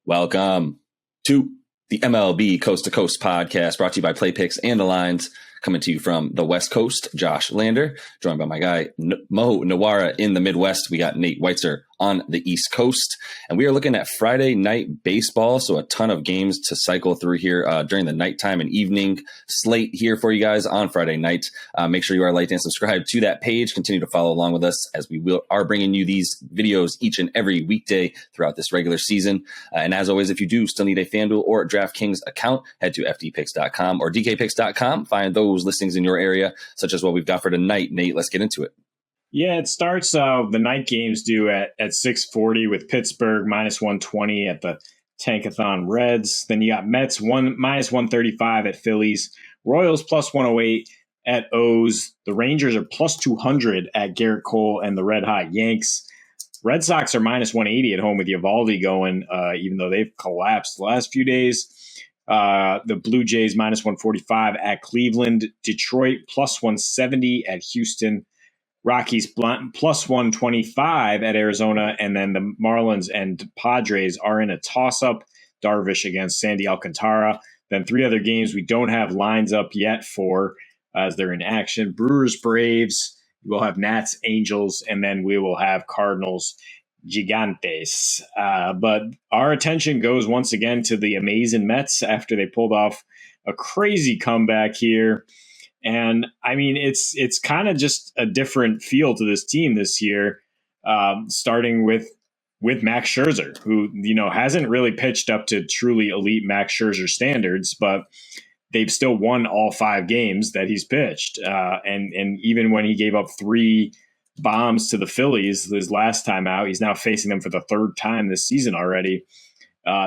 Welcome to the MLB Coast to Coast podcast, brought to you by PlayPicks and the Lines, coming to you from the West Coast. Josh Lander, joined by my guy Mo Nawara in the Midwest. We got Nate Weitzer on the East Coast, and we are looking at Friday night baseball. So a ton of games to cycle through here during the nighttime and evening slate here for you guys on Friday night. Make sure you are liked and subscribed to that page. Continue to follow along with us as we are bringing you these videos each and every weekday throughout this regular season. And as always, if you do still need a FanDuel or DraftKings account, head to FDPicks.com or DKPicks.com. Find those listings in your area, such as what we've got for tonight. Nate, let's get into it. Yeah, it starts the night games due at 6:40 with Pittsburgh minus 120 at the Tankathon Reds. Then you got Mets minus 135 at Phillies, Royals plus 108 at O's. The Rangers are plus 200 at Garrett Cole and the Red Hot Yanks. Red Sox are minus 180 at home with Eovaldi going, even though they've collapsed the last few days. The Blue Jays minus 145 at Cleveland, Detroit plus 170 at Houston, Rockies plus 125 at Arizona, and then the Marlins and Padres are in a toss-up. Darvish against Sandy Alcantara. Then three other games we don't have lines up yet for as they're in action. Brewers, Braves. We'll have Nats, Angels, and then we will have Cardinals, Gigantes. But our attention goes once again to the amazing Mets after they pulled off a crazy comeback here. And I mean, it's kind of just a different feel to this team this year, starting with Max Scherzer, who, hasn't really pitched up to truly elite Max Scherzer standards, but they've still won all 5 games that he's pitched. And even when he gave up 3 bombs to the Phillies his last time out, he's now facing them for the 3rd time this season already.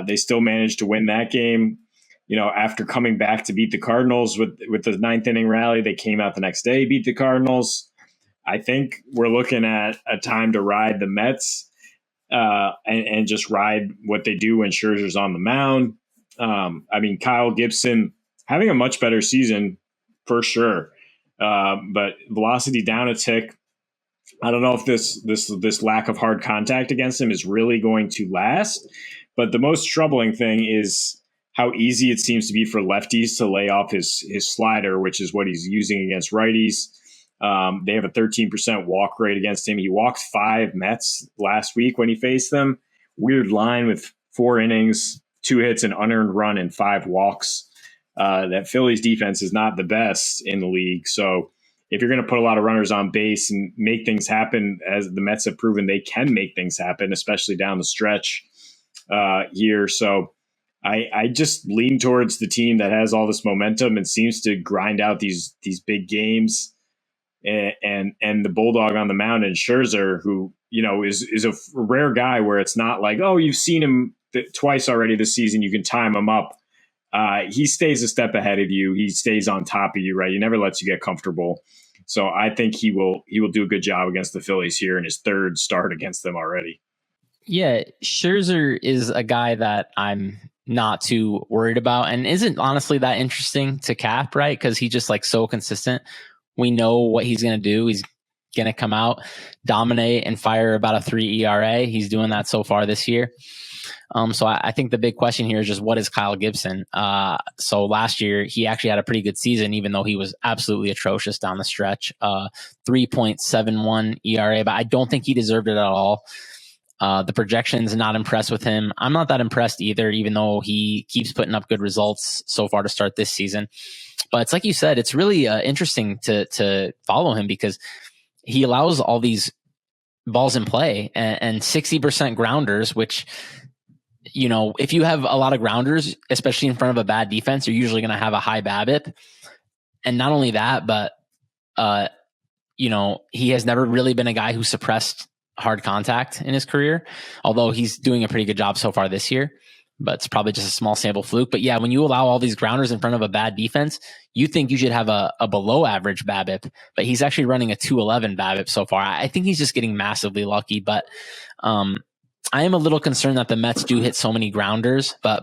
They still managed to win that game. After coming back to beat the Cardinals with the 9th inning rally, they came out the next day, beat the Cardinals. I think we're looking at a time to ride the Mets and just ride what they do when Scherzer's on the mound. Kyle Gibson having a much better season for sure, but velocity down a tick. I don't know if this lack of hard contact against him is really going to last, but the most troubling thing is how easy it seems to be for lefties to lay off his slider, which is what he's using against righties. They have a 13% walk rate against him. He walked 5 Mets last week when he faced them. Weird line with 4 innings, 2 hits, an unearned run, and 5 walks. That Phillies defense is not the best in the league. So if you're going to put a lot of runners on base and make things happen, as the Mets have proven they can make things happen, especially down the stretch here. So I just lean towards the team that has all this momentum and seems to grind out these big games, and the Bulldog on the mound and Scherzer, who is a rare guy where it's not like, oh, you've seen him twice already this season, you can time him up. He stays a step ahead of you. He stays on top of you, right? He never lets you get comfortable. So I think he will do a good job against the Phillies here in his 3rd start against them already. Yeah, Scherzer is a guy that I'm not too worried about and isn't honestly that interesting to cap, right? Because he's just so consistent. We know what he's going to do. He's going to come out, dominate, and fire about a 3 ERA. He's doing that so far this year. So I think the big question here is just, what is Kyle Gibson? So last year, he actually had a pretty good season, even though he was absolutely atrocious down the stretch. 3.71 ERA, but I don't think he deserved it at all. The projection's not impressed with him. I'm not that impressed either, even though he keeps putting up good results so far to start this season. But it's like you said, it's really interesting to follow him because he allows all these balls in play and 60% grounders, which, if you have a lot of grounders, especially in front of a bad defense, you're usually going to have a high BABIP. And not only that, but, he has never really been a guy who suppressed hard contact in his career, although he's doing a pretty good job so far this year, but it's probably just a small sample fluke. But yeah, when you allow all these grounders in front of a bad defense, you think you should have a below average BABIP, but he's actually running a 211 BABIP so far. I think he's just getting massively lucky, but I am a little concerned that the Mets do hit so many grounders, but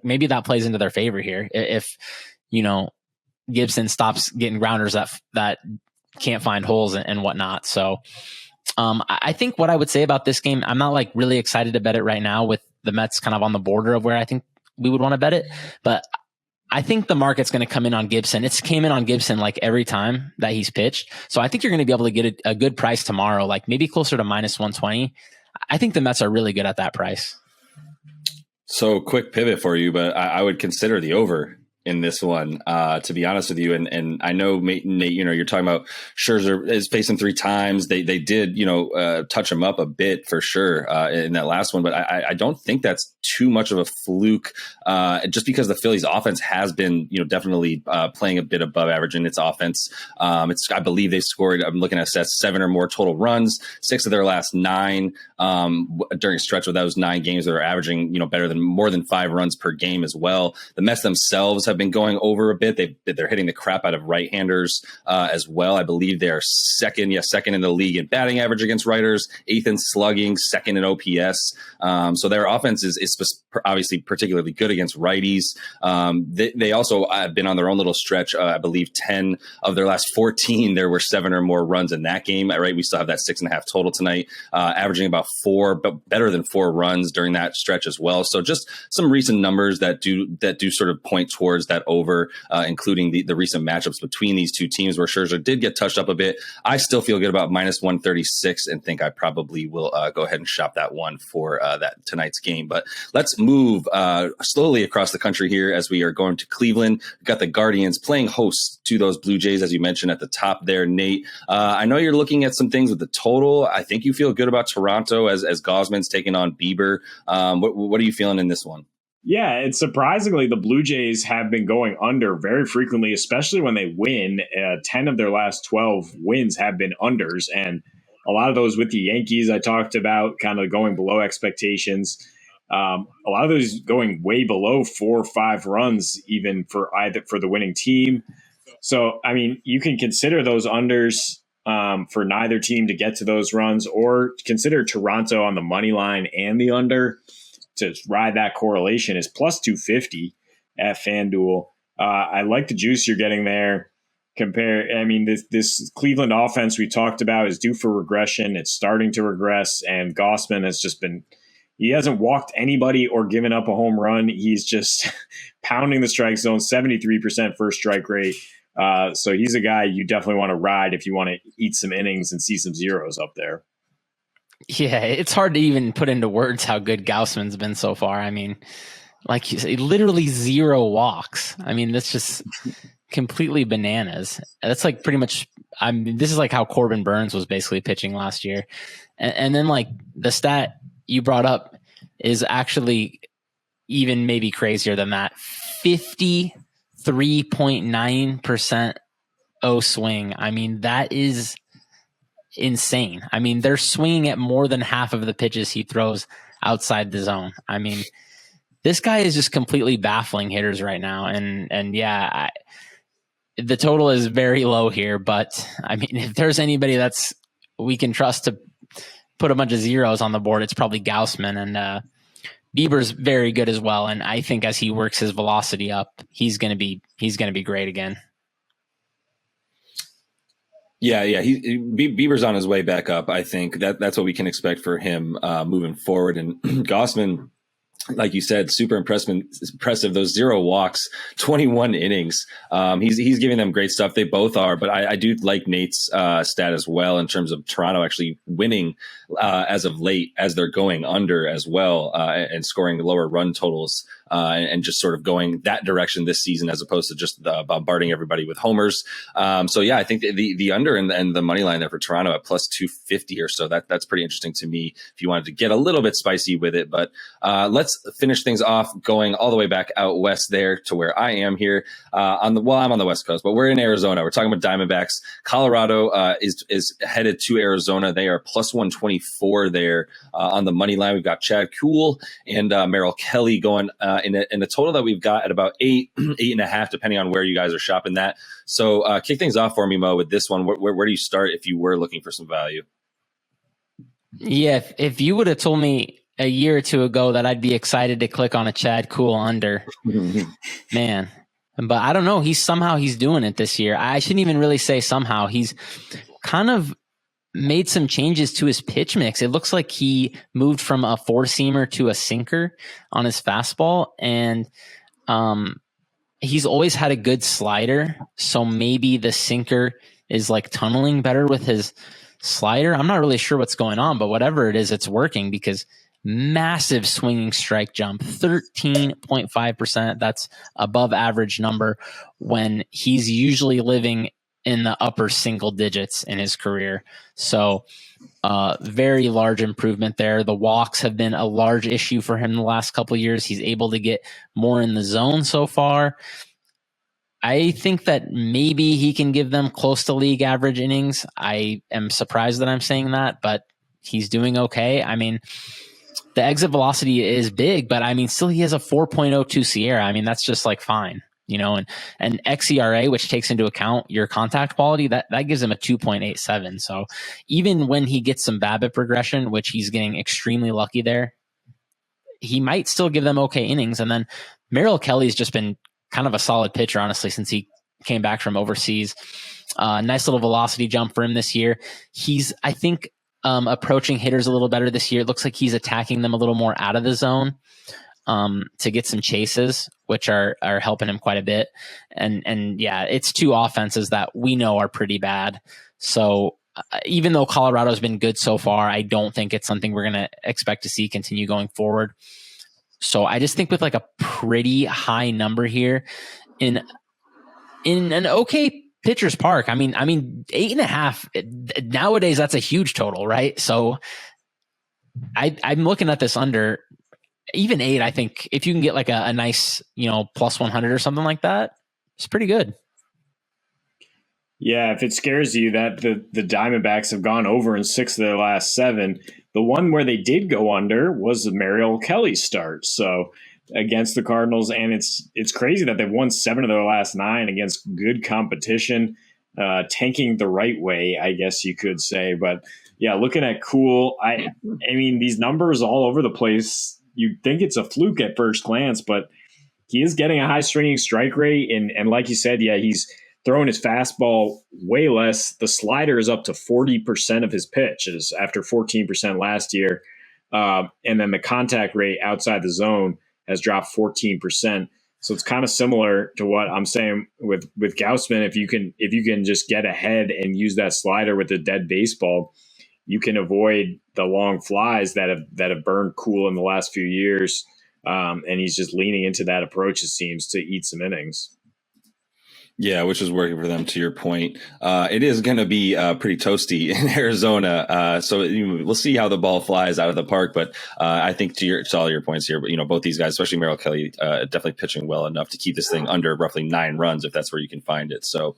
maybe that plays into their favor here. If, Gibson stops getting grounders that can't find holes and whatnot. So I think what I would say about this game, I'm not really excited to bet it right now with the Mets kind of on the border of where I think we would want to bet it. But I think the market's going to come in on Gibson. It's came in on Gibson like every time that he's pitched. So I think you're going to be able to get a good price tomorrow, like maybe closer to minus 120. I think the Mets are really good at that price. So quick pivot for you, but I would consider the over in this one, to be honest with you. And I know, Nate, you're talking about Scherzer is facing 3 times. They did, touch him up a bit for sure in that last one, but I don't think that's too much of a fluke, just because the Phillies offense has been, definitely playing a bit above average in its offense. I believe they scored, I'm looking at stats, 7 or more total runs, 6 of their last 9 during a stretch of those 9 games that are averaging, better than more than 5 runs per game as well. The Mets themselves have been going over a bit. They're hitting the crap out of right-handers as well. I believe they're second in the league in batting average against righters, 8th in slugging, 2nd in OPS. So their offense is obviously particularly good against righties. They also have been on their own little stretch. I believe 10 of their last 14, there were 7 or more runs in that game. Right, we still have that 6.5 total tonight, averaging about 4, but better than 4 runs during that stretch as well. So just some recent numbers that do sort of point towards that over, including the recent matchups between these two teams where Scherzer did get touched up a bit. I still feel good about minus 136 and think I probably will go ahead and shop that one for that tonight's game. But let's move slowly across the country here as we are going to Cleveland. We've got the Guardians playing host to those Blue Jays, as you mentioned at the top there, Nate. I know you're looking at some things with the total. I think you feel good about Toronto as Gosman's taking on Bieber. What are you feeling in this one? Yeah, it's surprisingly the Blue Jays have been going under very frequently, especially when they win. 10 of their last 12 wins have been unders, and a lot of those with the Yankees I talked about kind of going below expectations. A lot of those going way below 4 or 5 runs even for the winning team. So, I mean, you can consider those unders for neither team to get to those runs, or consider Toronto on the money line and the under to ride that correlation is plus 250 at FanDuel. I like the juice you're getting there. This Cleveland offense we talked about is due for regression. It's starting to regress, and Gausman has just he hasn't walked anybody or given up a home run. He's just pounding the strike zone, 73% first strike rate. So he's a guy you definitely want to ride if you want to eat some innings and see some zeros up there. Yeah, it's hard to even put into words how good Gausman's been so far. I mean, like you say, literally 0 walks. I mean, that's just completely bananas. That's like pretty much, this is like how Corbin Burns was basically pitching last year. And then like the stat you brought up is actually even maybe crazier than that. 53.9% O swing. I mean, that is insane. I mean, they're swinging at more than half of the pitches he throws outside the zone. I mean, this guy is just completely baffling hitters right now. And yeah, the total is very low here, but I mean, if there's anybody we can trust to put a bunch of zeros on the board, it's probably Gausman. And Bieber's very good as well. And I think as he works his velocity up, he's going to be great again. Yeah. Bieber's on his way back up. I think that's what we can expect for him moving forward. And Gausman, like you said, super impressive. Those 0 walks, 21 innings. He's giving them great stuff. They both are, but I do like Nate's stat as well in terms of Toronto actually winning as of late as they're going under as well and scoring lower run totals. And just sort of going that direction this season as opposed to just bombarding everybody with homers. So yeah, I think the under and the money line there for Toronto at plus 250 or so, that's pretty interesting to me if you wanted to get a little bit spicy with it. But let's finish things off going all the way back out west there to where I am here I'm on the West Coast, but we're in Arizona. We're talking about Diamondbacks. Colorado is headed to Arizona. They are plus 124 there on the money line. We've got Chad Kuhl and Merrill Kelly going in a total that we've got at about 8.5, depending on where you guys are shopping that. So kick things off for me, Mo, with this one. Where do you start if you were looking for some value? Yeah, if you would have told me a year or two ago that I'd be excited to click on a Chad Kuhl under, man. But I don't know. He's doing it this year. I shouldn't even really say somehow. He's kind of made some changes to his pitch mix. It looks like he moved from a four-seamer to a sinker on his fastball, and he's always had a good slider, so maybe the sinker is like tunneling better with his slider. I'm not really sure what's going on, but whatever it is, it's working, because massive swinging strike jump, 13.5%. That's above average number when he's usually living in the upper single digits in his career. So very large improvement there. The walks have been a large issue for him the last couple of years. He's able to get more in the zone so far. I think that maybe he can give them close to league average innings. I am surprised that I'm saying that, but he's doing okay. I mean, the exit velocity is big, but I mean, still he has a 4.02 Sierra. I mean, that's just like fine, and xERA, which takes into account your contact quality, that gives him a 2.87. So even when he gets some BABIP progression, which he's getting extremely lucky there, he might still give them okay innings. And then Merrill Kelly's just been kind of a solid pitcher, honestly, since he came back from overseas. Nice little velocity jump for him this year. He's, I think, approaching hitters a little better this year. It looks like he's attacking them a little more out of the zone to get some chases, which are helping him quite a bit. And yeah, it's two offenses that we know are pretty bad. So even though Colorado's been good so far, I don't think it's something we're going to expect to see continue going forward. So I just think with like a pretty high number here in an okay pitcher's park. I mean, 8.5 nowadays, that's a huge total, right? So I'm looking at this under even 8. I think if you can get like a nice, plus 100 or something like that, it's pretty good. Yeah, if it scares you that the Diamondbacks have gone over in 6 of their last 7, the one where they did go under was the Merrill Kelly start. So against the Cardinals, and it's crazy that they've won 7 of their last 9 against good competition, tanking the right way, I guess you could say. But yeah, looking at Cool, I mean, these numbers all over the place. You'd think it's a fluke at first glance, but he is getting a high swinging strike rate, and like you said, yeah, he's throwing his fastball way less. The slider is up to 40% of his pitches after 14% last year. And then the contact rate outside the zone has dropped 14%. So it's kind of similar to what I'm saying with Gausman. If you can just get ahead and use that slider with a dead baseball, you can avoid the long flies that have burned Cool in the last few years. And he's just leaning into that approach, it seems, to eat some innings. Yeah, which is working for them, to your point. It is going to be pretty toasty in Arizona. So we'll see how the ball flies out of the park. But I think to all your points here, both these guys, especially Merrill Kelly, definitely pitching well enough to keep this thing under roughly 9 runs if that's where you can find it. So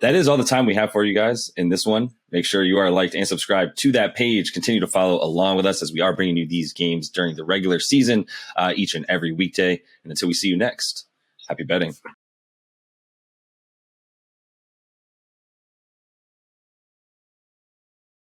that is all the time we have for you guys in this one. Make sure you are liked and subscribed to that page. Continue to follow along with us as we are bringing you these games during the regular season each and every weekday. And until we see you next, happy betting.